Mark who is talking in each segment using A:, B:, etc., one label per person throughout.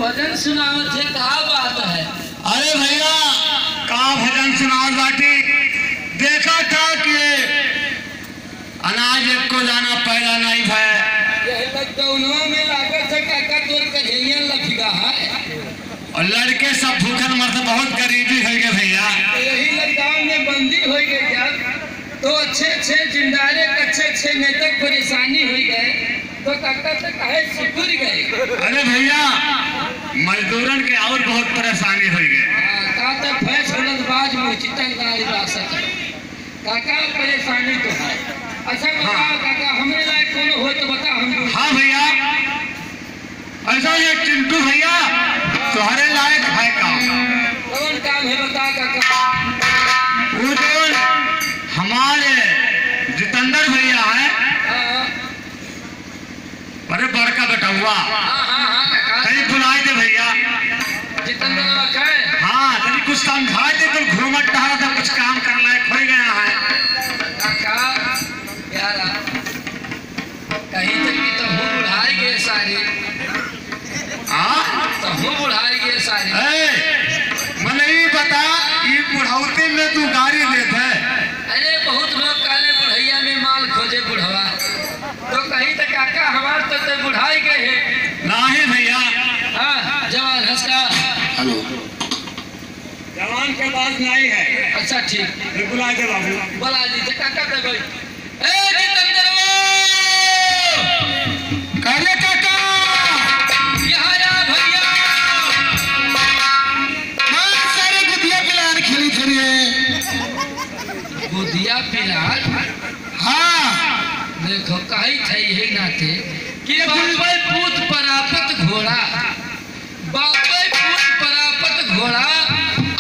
A: भजन सुनावत है, क्या बात है?
B: अरे भैया का भजन सुनाओ बाटी। देखा था कि अनाज एक को जाना पैदा नहीं है।
A: यह लॉकडाउनों में लागत है काका तोर कन्हैया लफिगा है
B: और लड़के सब भूखन मरते बहुत गरीबी हो गए भैया।
A: यही लॉकडाउन में बंदी हो गई क्या तो अच्छे जिंदारे अच्छे नेता परेशानी हो गए तो काका से कहे सिकुड़ गए।
B: अरे भैया मजदूरन के और बहुत परेशानी हो गए।
A: काका फैसलत बाज में चितंगारी बासत काका परेशानी तो है। अच्छा बताओ काका हमरे लायक कौन हो तो बता हम।
B: हाँ भैया ऐसा ये चिंटू भैया तुम्हारे लायक है
A: कौन काम है बता काका।
B: वो जो हमारे जितेंद्र भैया है अरे बड़का बेटा हुआ कहीं बुलाए दे भैया।
A: जितेंद्र का
B: हाँ तभी कुछ समझाए दे तो घूमट टहरा था कुछ काम कर लायक हो गया है।
A: काका यार कहीं तक की तो हूँ बुढ़ाई गए सारे।
B: हाँ
A: तो हूँ बुढ़ाई गए सारे।
B: मैंने ये बता ये बुढ़ाउती में तू गाड़ी देते है।
A: अरे बहुत लोग काले बुढ़ैया में माल खोजे बुढ़वा तो कहीं तक काका हमार तो बुढ़ाई गए है।
B: नहीं भैया
A: हाँ जवान हंसका
B: हेलो जवान के पास नहीं है।
A: अच्छा ठीक
B: बुला दे बाबू
A: बुला दीजिए काका दे भाई। ए जितेंद्र
B: करे काका
A: यहाँ आ भैया।
B: सारे गुदिया पिलान खेली थी
A: गुदिया पिलाल।
B: हाँ
A: देखो कही थे यही नाते कि बापे पूत परापत घोड़ा बापे पूत परापत घोड़ा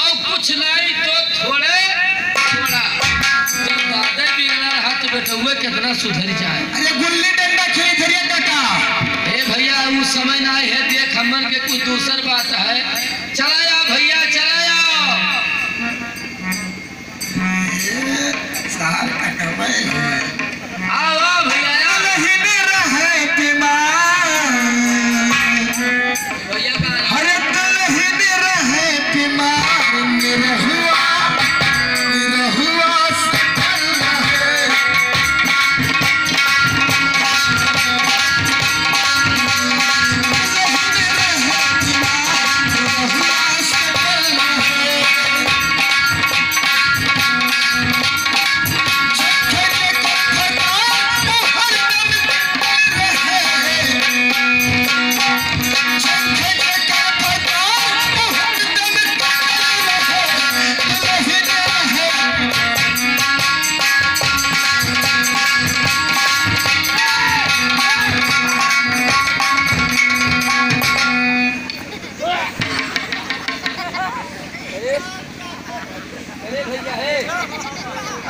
A: और कुछ नहीं तो थोड़े थोड़ा जब दादा बिगड़ा हाथ बैठे कितना सुधर जाए।
B: अरे गुल्ली डंडा खेली थी काका।
A: ए भैया वो समय ना है देख हमन के कुछ दूसर बात है। चला जा भैया चला जाओ।
B: सार काका
A: आओ आओ भैया
B: नहीं मेरा है बीमार
A: भैया का
B: हर दिल ही मेरा है बीमार मेरा हुआ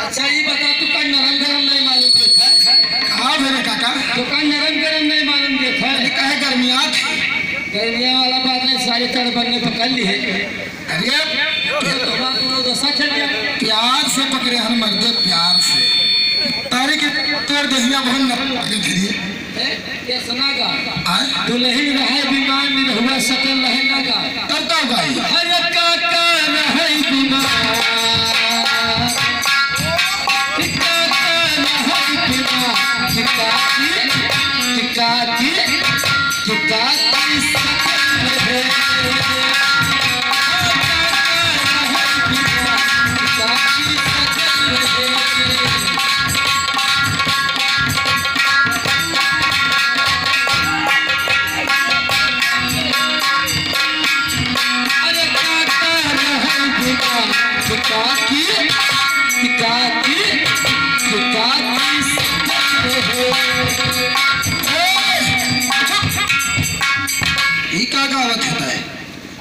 A: अच्छा ये बता तू का नरम गरम नहीं मालूम देखा।
B: हाँ मेरे काका
A: दुकान नरम गरम नहीं मालूम देखा।
B: कहे गर्मियात
A: गर्मिया वाला बात नहीं सारी तरह बनने पकड़ ली है।
B: अरे
A: तो बात उन्होंने दसा चल गया
B: प्यार से पकड़े हर मर्दे प्यार से तारे के तोड़ दहिया बहुत नरम आगे धीरे
A: ये सुनागा दुल्हन रहे विमान में हुआ सकल रहे नागा
B: करता गाई
A: हर काका रहे विमान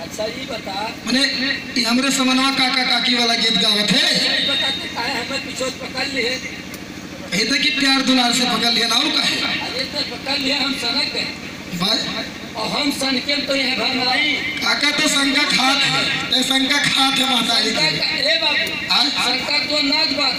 A: अच्छा ये बता
B: मैंने हमरे समनवा काका काकी वाला गीत गावत है।
A: बताते काहे हमें पीछे पकड़ लिए
B: ऐसे कि प्यार दुलार से पकड़ लिया ना और काहे
A: अरे तो पकड़ लिया हम सनक गए
B: बस
A: और हम सन के तो यह भरमाई
B: काका तो शंका खात है ते शंका खात है माताजी के
A: ए बाबू शंका तो नाच बात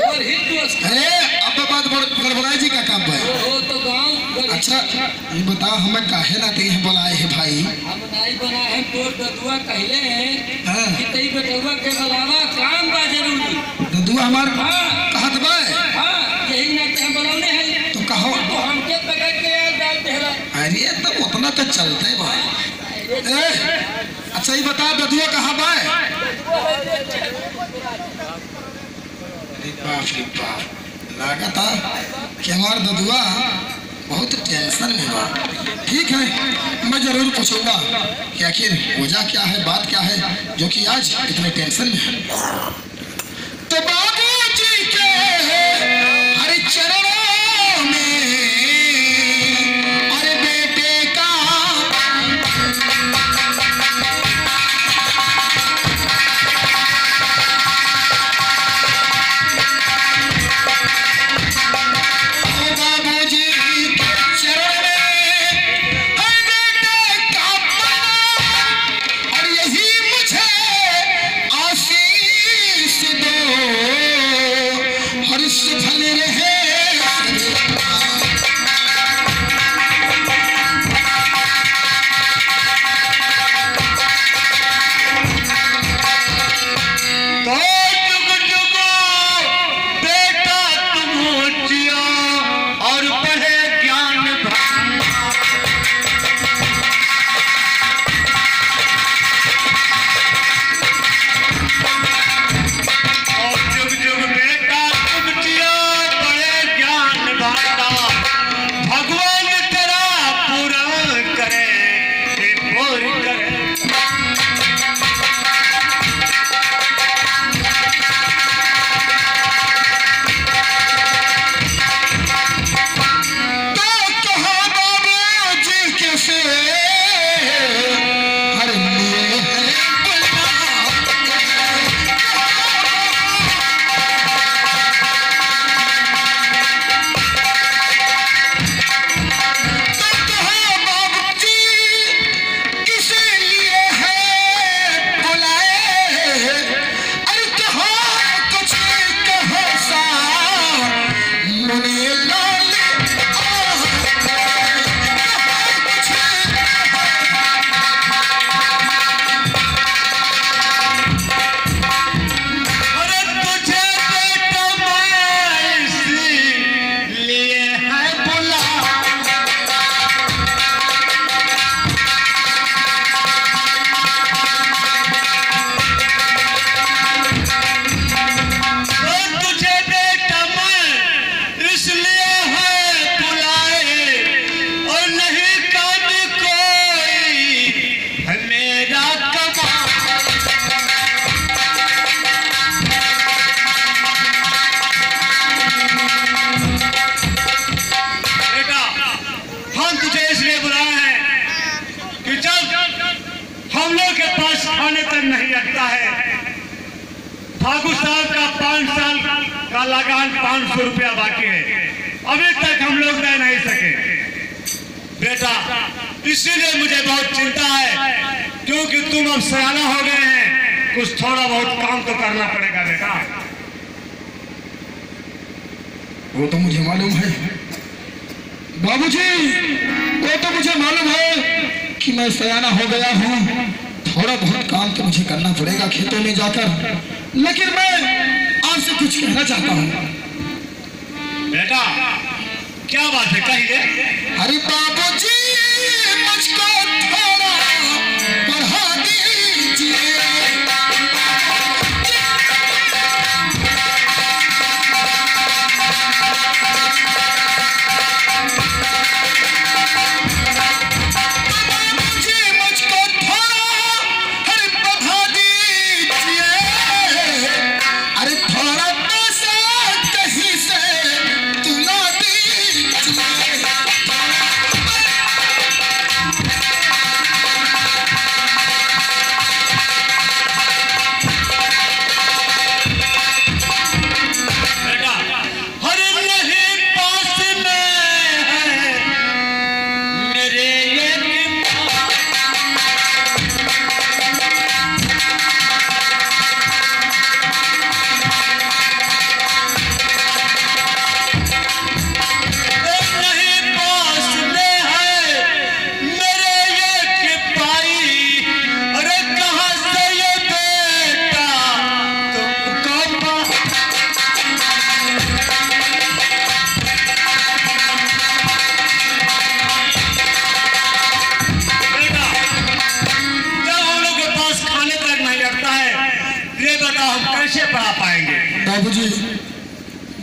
A: और हिंदू
B: है अब बात बड़ गड़बड़ाई जी का काम है।
A: वो तो गांव
B: अच्छा ये बता हमें काहे लाते हैं बुलाए है भाई?
A: हम नहीं बना है तोर ददुआ कहले हैं
B: हाँ।
A: कि तई बटुआ के बुलावा काम बा जरूरी।
B: ददुआ हमार
A: हाँ।
B: कहत बा
A: हाँ यही ना के हम बुलाने हैं
B: तो कहो।
A: तो हमके पकड़ के डाल देला।
B: अरे तो उतना तो चलते बा। अच्छा ये बता ददुआ कहाँ बा? बाप रे बाप, लागत कि हमार ददुआ बहुत टेंशन में बा। ठीक है, मैं जरूर पूछूंगा कि आखिर वजह क्या है, बात क्या है जो कि आज इतने टेंशन में है। तो बाबूजी के हर चरणों में और बेटे का
C: नहीं रखता है। फागू साहब का 5 साल का लगान 500 रुपया बाकी है, अभी तक हम लोग दे नहीं सके बेटा। इसीलिए मुझे बहुत चिंता है, क्योंकि तुम अब सयाना हो गए हैं, कुछ थोड़ा बहुत काम तो करना पड़ेगा बेटा।
B: वो तो मुझे मालूम है बाबूजी, वो तो मुझे मालूम है कि मैं सयाना हो गया हूँ, थोड़ा बहुत काम तो मुझे करना पड़ेगा खेतों में जाकर। लेकिन मैं आपसे कुछ कहना चाहता हूँ
C: बेटा। क्या बात है, कहिए।
B: अरे बाबूजी मुझको थोड़ा पढ़ा दीजिए।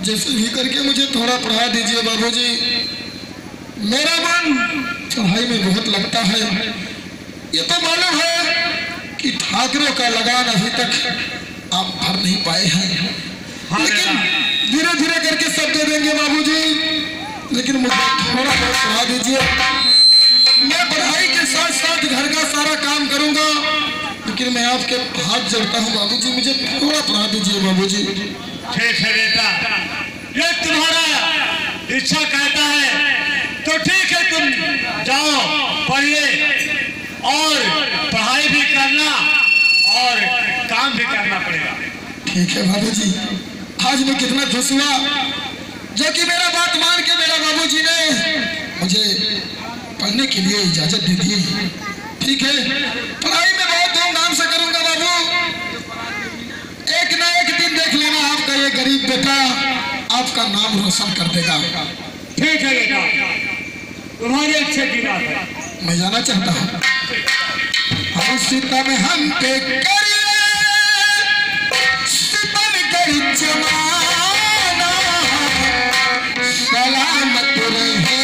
B: जैसे भी करके मुझे थोड़ा पढ़ा दीजिए बाबूजी। मेरा मन पढ़ाई में बहुत लगता है। ये तो मालूम है कि ठाकरों का लगान अभी तक आप भर नहीं पाए हैं, लेकिन धीरे धीरे करके सब दे देंगे बाबूजी। लेकिन मुझे थोड़ा बहुत पढ़ा दीजिए। मैं पढ़ाई के साथ साथ घर का सारा काम करूंगा, लेकिन मैं आपके हाथ जोड़ता हूँ बाबूजी, मुझे थोड़ा पढ़ा दीजिए बाबूजी।
C: ठीक है बेटा, ये तुम्हारा इच्छा कहता है तो ठीक है, तुम जाओ पढ़िए और पढ़ाई भी करना और काम भी करना पड़ेगा।
B: ठीक है बाबूजी। आज मैं कितना खुश हुआ जो कि मेरा बात मान के मेरा बाबूजी ने मुझे पढ़ने के लिए इजाजत दे दी। ठीक है, पढ़ाई में बहुत धूमधाम से करूंगा बाबू। एक ना एक दिन देख लेना आपका ये गरीब बेटा आपका नाम रोशन कर देगा।
C: ठीक है बेटा, तुम्हारे अच्छे की बात है।
B: मैं जाना चाहता हूँ हम सितम हम पे करिए, सितम करी जमाना, सलामत रहे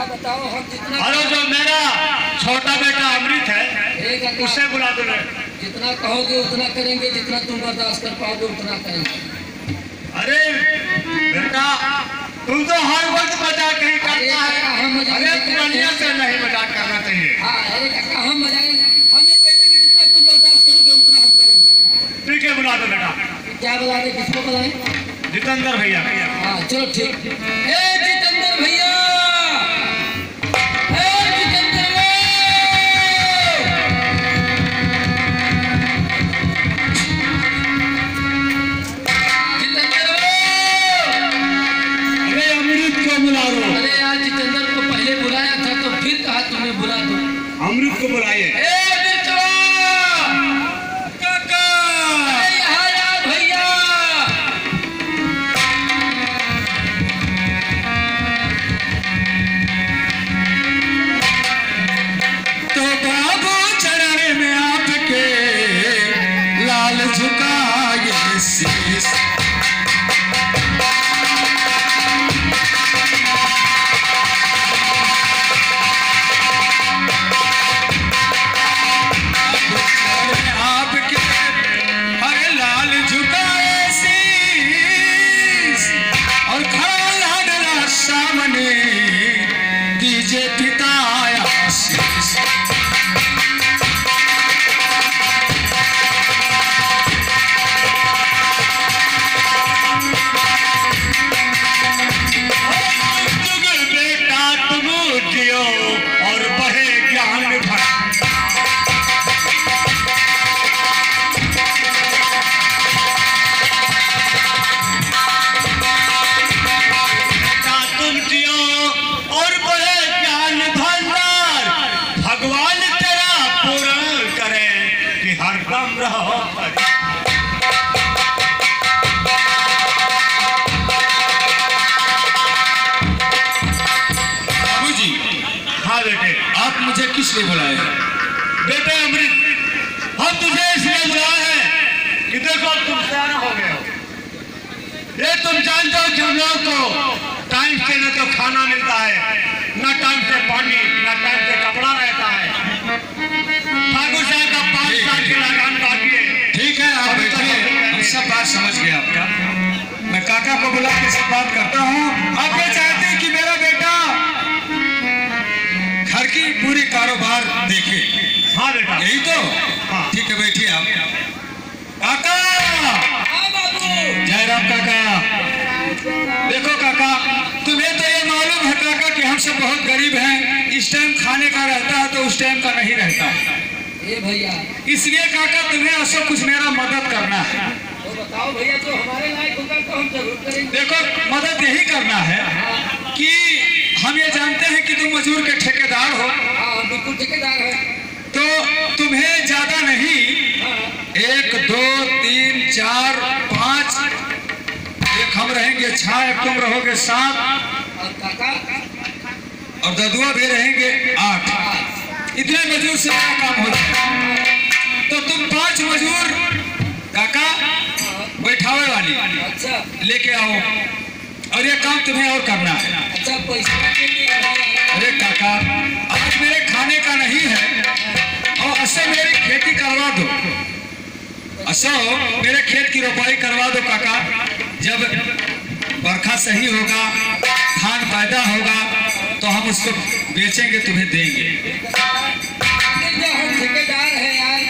A: बताओ। हम जितना
C: हेलो, जो मेरा छोटा बेटा अमृत है उससे बुला दो।
A: जितना कहोगे उतना करेंगे, जितना तुम बर्दाश्त कर पाओगे उतना करेंगे।
C: अरे बेटा, तुम तो हर वक्त मजाक नहीं करता है। अरे पुरानिया से नहीं मजाक करना चाहिए।
A: हाँ, अरे काका हम मजाक हम ये कहते कि जितना तुम बर्दाश्त करोगे उतना हम करेंगे।
C: ठीक है, बुला दो बेटा।
A: क्या बुला दे, किसको बुलाएं?
C: जितेंद्र भैया।
A: हाँ चलो ठीक। जितेंद्र भैया,
C: अमृत को बुलाइए।
A: भैया
B: तो बाबू चरण में आपके लाल झुकाए शीश, दीजिए पिता आशीष।
C: बेटा तुम जियो और बढ़े ज्ञान भर। तुम जियो और बढ़े ज्ञान भंडार, भगवान तेरा पूर्ण करे कि हर दम रहो।
B: बाबूजी।
C: हाँ बेटे।
B: आप मुझे किस लिए बुलाए?
C: बेटे अमृत, हम तुझे इसलिए बुलाए हैं कि देखो तुम सियाना हो गए हो। ये तुम जानते हो कि हम लोग को टाइम से न तो खाना मिलता है, न टाइम से पानी, न टाइम से कपड़ा रहता है। ठाकुर साहब का 5 साल की लगान बाकी है।
B: ठीक है, आप बैठिए, हम सब बात समझ गए आपका।
C: बात करता हूँ। आप ये चाहते हैं कि मेरा बेटा घर की पूरी कारोबार देखे? हाँ बेटा, यही तो। हाँ ठीक है, बैठिए आप। काका, जय राम काका। देखो काका, तुम्हें तो ये मालूम है काका कि हम सब बहुत गरीब हैं। इस टाइम खाने का रहता है तो उस टाइम का नहीं रहता है।
A: ये भैया,
C: इसलिए काका तुम्हें असो कुछ मेरा मदद करना है।
A: तो बताओ भैया, जो हमारे लायक होगा तो हम जरूर करेंगे।
C: देखो, मदद यही करना है कि हम ये जानते हैं कि तुम मजदूर के ठेकेदार हो।
A: हाँ, बिल्कुल ठेकेदार है।
C: तो तुम्हें ज्यादा नहीं, 1 2 3 4 5, एक हम रहेंगे 6, एक तुम रहोगे 7,
A: और काका
C: और ददुआ भी रहेंगे 8। इतने मजदूर से मेरा काम हो जाएगा। तो तुम 5 मजदूर काका बैठावे वाली
A: अच्छा
C: लेके आओ, और ये काम तुम्हें और करना है।
A: अच्छा, पैसा के लिए
C: अरे काका, आज मेरे खाने का नहीं है, और असो मेरी खेती करवा दो। असो मेरे खेत की रोपाई करवा दो काका। जब बरखा सही होगा, धान पैदा होगा, तो हम उसको बेचेंगे, तुम्हें देंगे।
A: जो हम ठेकेदार हैं यार,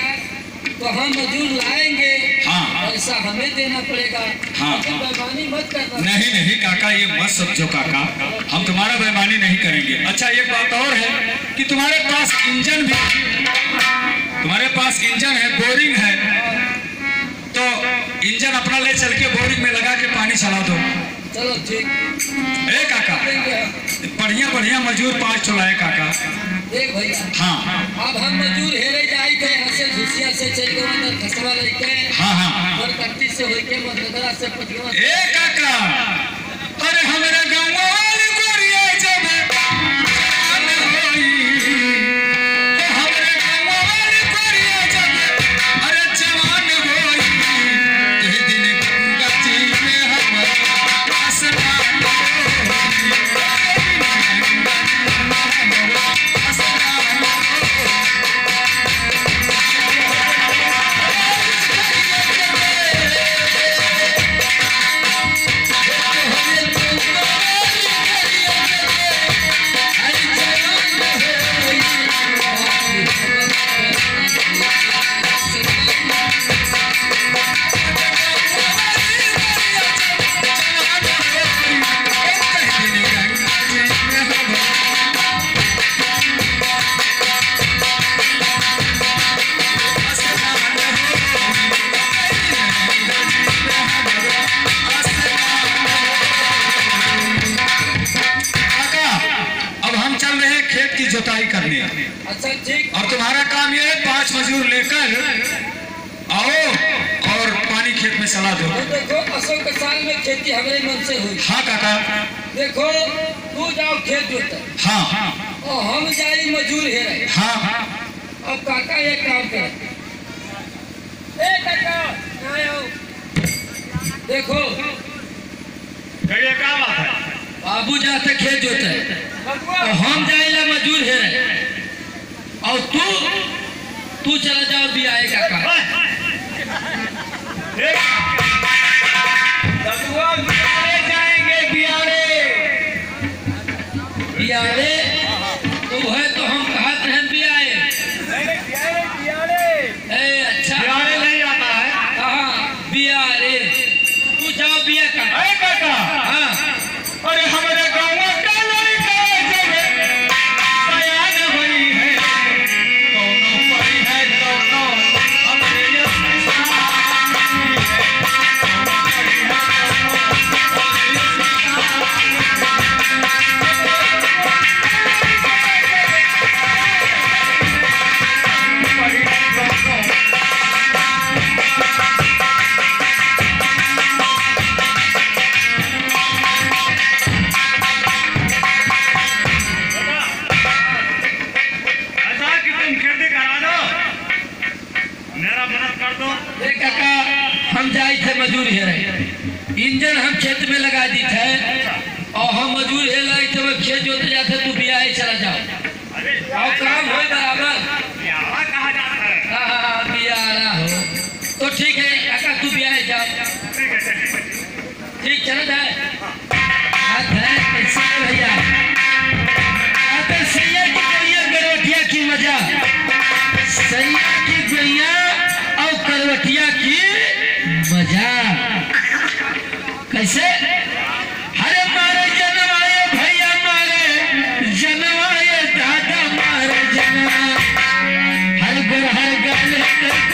A: तो हम मजदूर लाएंगे।
C: हाँ।
A: पैसा हमें देना पड़ेगा।
C: हाँ।
A: लेकिन बेईमानी मत करना।
C: नहीं नहीं काका, ये मत समझो काका, हम तुम्हारा बेईमानी नहीं करेंगे। अच्छा, एक बात और है कि तुम्हारे पास इंजन है, बोरिंग है, तो इंजन अपना ले चल के बोरिंग में लगा के पानी चला दो।
A: चलो ठीक।
C: ए काका, बढ़िया मजदूर 5 चलाए काका।
A: देख भैया,
C: हाँ
A: अब हम मजदूर हेरे जाई थे, यहाँ से झुसिया से चल गए, अंदर खसरा लेके,
C: हाँ
A: और कट्टी से होके मधुरा से पटिया।
C: ए काका, अरे हमारे गाँव वाली गोरिया जब जान होई, हमारे गाँव वाली गोरिया जब अरे जवान होई, ते दिन गंगा जी में हमारा स्नान होई, जोताई करने।
A: अच्छा ठीक।
C: और तुम्हारा काम ये है 5 मजदूर लेकर आओ और पानी खेत में चला दो।
A: तो देखो, असों के साल में खेती हमारे मन से हुई।
C: हाँ काका।
A: देखो, तू जाओ खेत जोता,
C: हाँ,
A: और हम जाई मजदूर हेरे।
C: हाँ।
A: अब काका ये काम कर, ए काका आओ, देखो
C: ये क्या बात है?
A: बाबू जाते खेत जोते और हम जाइला मजदूर है, और तू चला जाओ बियाहे काका। जाएंगे बियाहे तो है, तो हम कहते हैं बियाहे। अच्छा,
C: बियाहे नहीं आता है।
A: हाँ, बियाहे। तू जाओ बिया काका। हाँ,
C: अरे हमारे गाँव का लड़का जब बयान हुई है, कौनो परी है, कौनो हमारे
A: हम जाए थे मजदूर है, इंजन हम खेत में लगा दी थे, और हम मजदूर है लाई थे, वो खेत जोते जाते, तू बियाहे चला जाओ और काम हो बराबर। हाँ, बियारा हो तो ठीक है काका, तू बियाहे जाओ। ठीक, चला जाए। बात है कैसे है भैया आते सैया की गैया करवटिया की मजा सैया की गैया और करवटिया की मजा कैसे हरे मारे जनवाए भैया मारे जनवाए दादा मारे जनवा हर गुर हर गाल करके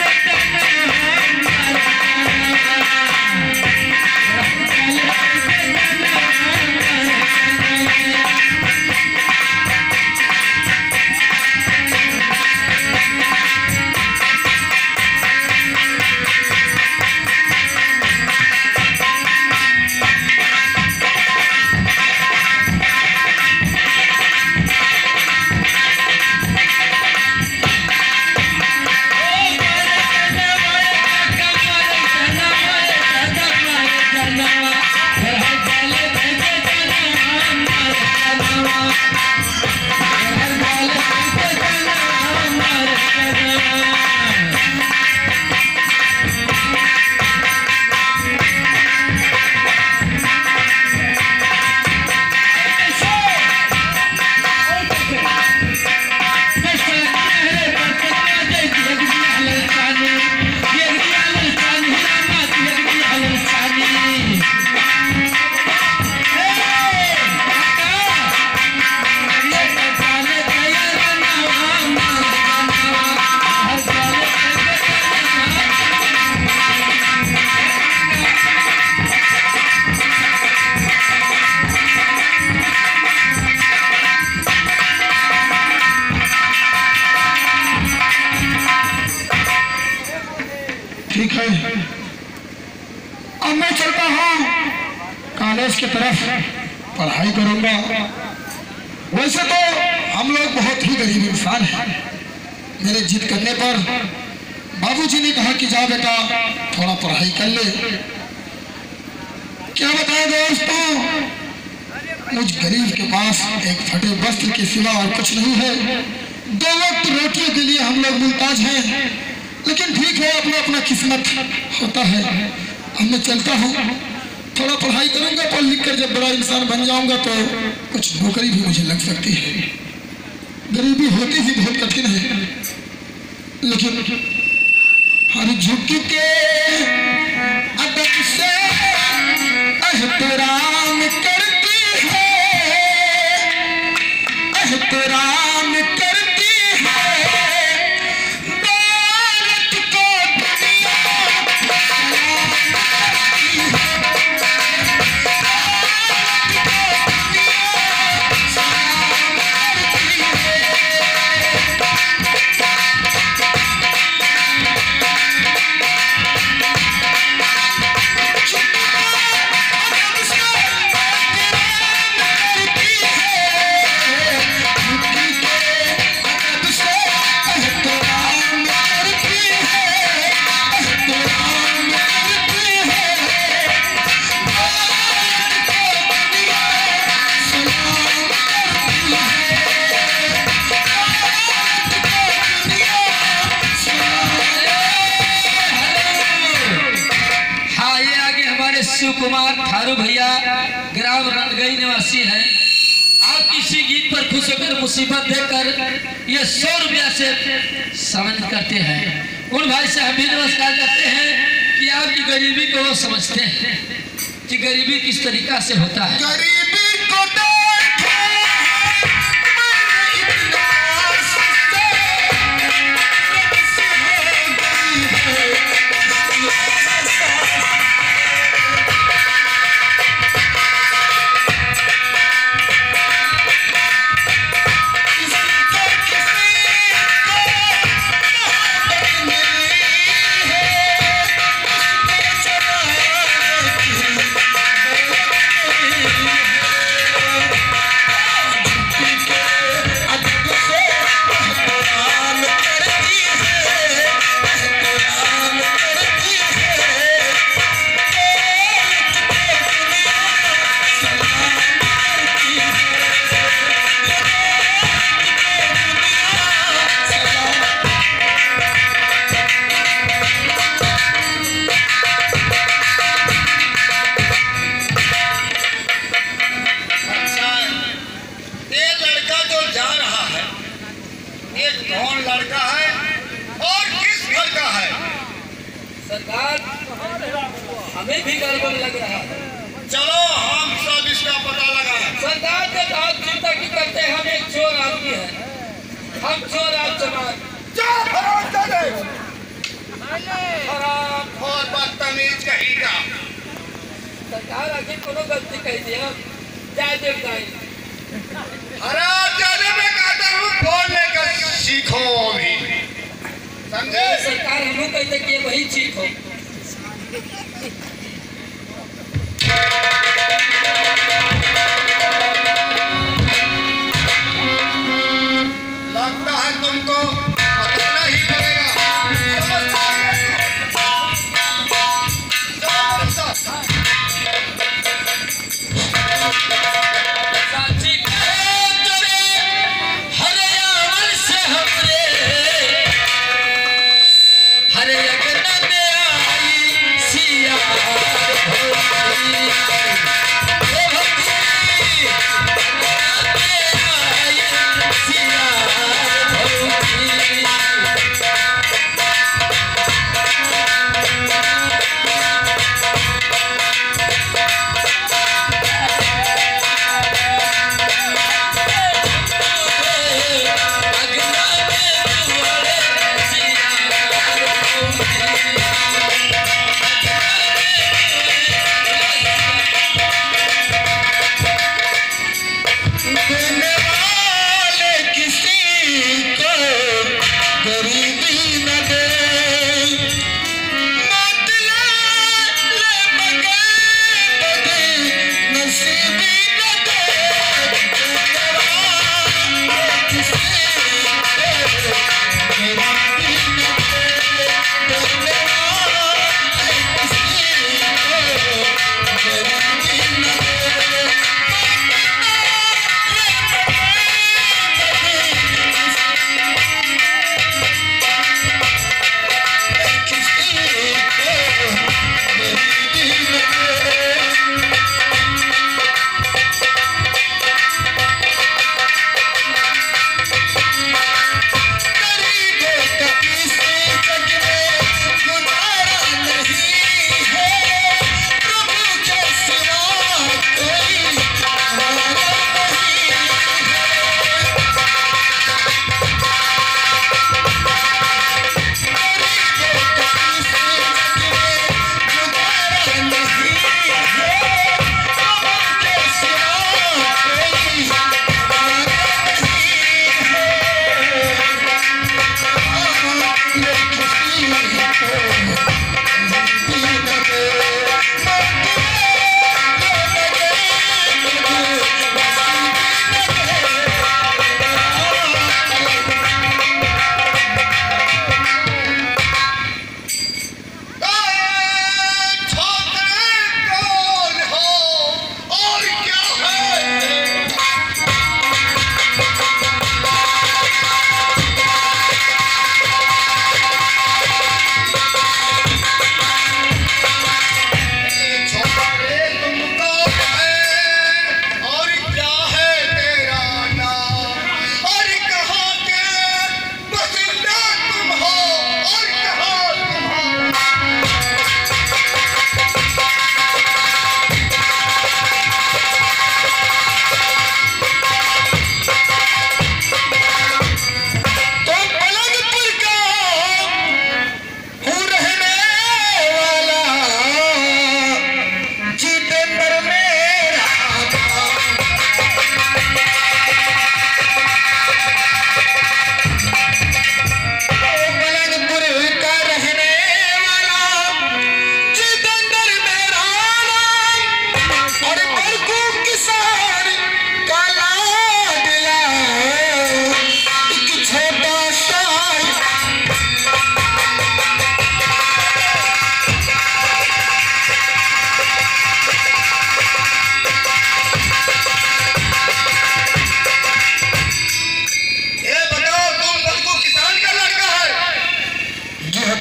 B: ठीक है अब मैं चलता हूँ कॉलेज की तरफ पढ़ाई करूंगा। वैसे तो हम लोग बहुत ही गरीब इंसान हैं। मेरे जिद करने पर बाबूजी ने कहा कि जा बेटा थोड़ा पढ़ाई कर ले। क्या बताएं दोस्तों, मुझ गरीब के पास एक फटे वस्त्र के सिवा और कुछ नहीं है। 2 वक्त रोटियों के लिए हम लोग मुमताज हैं, लेकिन ठीक है अपना अपना किस्मत होता है। अब मैं चलता हूँ, थोड़ा पढ़ाई करूंगा, पढ़ लिख कर जब बड़ा इंसान बन जाऊंगा तो कुछ नौकरी भी मुझे लग सकती है। गरीबी होती ही बहुत कठिन है, लेकिन हर झुक के अदब से एहतराम करती है, एहतराम करती है। दौलत को दुनिया
A: शिव कुमार थारू भैया ग्राम रंगई निवासी हैं। आप किसी गीत पर खुश होकर मुसीबत देकर ये 100 रुपया से सम्मानित करते हैं। उन भाई से हम भी नमस्कार करते हैं कि आपकी गरीबी को वो समझते हैं कि गरीबी किस तरीका से होता है।
B: गरीबी को
A: भी गड़बड़ लग रहा है।
C: चलो हम सब इसका पता लगाएं।
A: सरदार जब आप चिंता की करते हैं, हम एक चोर आदमी है, हम चोर आप समाज
C: खराब और बदतमीज कहीगा।
A: सरकार आखिर कोनो गलती कही थी, हम जय देवताई
C: हराम जाने में कहता हूँ फोन लेकर सीखो भी, समझे?
A: सरकार हम कहते कि वही ठीक हो।
C: लगता है तुमको बताना ही पड़ेगा।
A: साची कहे तुझे हरियाणा से हमरे हरे अगन में आई सिया भोली हे भक्ति अगन में आई सिया भोली।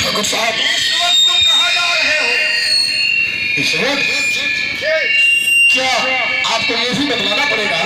B: ठाकुर साहब,
C: इस वक्त तुम कहाँ जा रहे हो?
B: इस वक्त क्या आपको ये भी बतलाना पड़ेगा